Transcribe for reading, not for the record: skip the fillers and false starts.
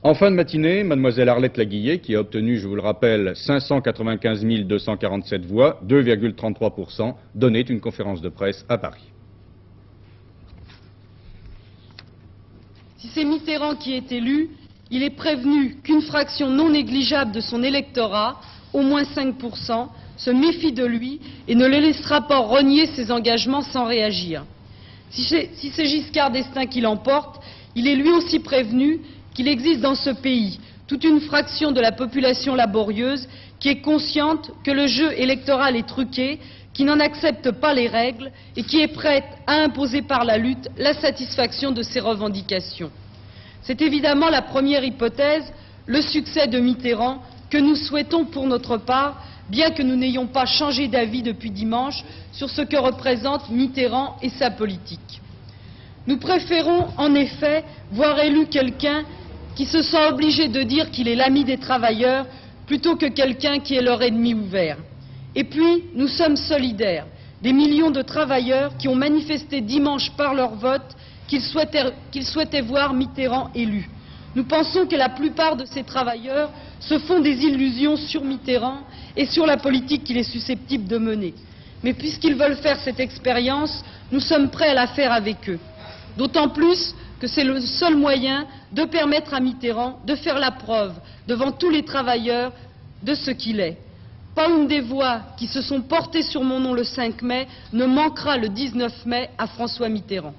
En fin de matinée, mademoiselle Arlette Laguillet, qui a obtenu, je vous le rappelle, 595 247 voix, 2,33%, donnait une conférence de presse à Paris. Si c'est Mitterrand qui est élu, il est prévenu qu'une fraction non négligeable de son électorat, au moins 5%, se méfie de lui et ne le laissera pas renier ses engagements sans réagir. Si c'est Giscard d'Estaing qui l'emporte, il est lui aussi prévenu qu'il existe dans ce pays toute une fraction de la population laborieuse qui est consciente que le jeu électoral est truqué, qui n'en accepte pas les règles et qui est prête à imposer par la lutte la satisfaction de ses revendications. C'est évidemment la première hypothèse, le succès de Mitterrand, que nous souhaitons pour notre part, bien que nous n'ayons pas changé d'avis depuis dimanche sur ce que représente Mitterrand et sa politique. Nous préférons en effet voir élu quelqu'un qui se sent obligé de dire qu'il est l'ami des travailleurs plutôt que quelqu'un qui est leur ennemi ouvert. Et puis, nous sommes solidaires des millions de travailleurs qui ont manifesté dimanche par leur vote qu'ils souhaitaient voir Mitterrand élu. Nous pensons que la plupart de ces travailleurs se font des illusions sur Mitterrand et sur la politique qu'il est susceptible de mener. Mais puisqu'ils veulent faire cette expérience, nous sommes prêts à la faire avec eux. D'autant plus que c'est le seul moyen de permettre à Mitterrand de faire la preuve devant tous les travailleurs de ce qu'il est. Pas une des voix qui se sont portées sur mon nom le 5 mai ne manquera le 19 mai à François Mitterrand.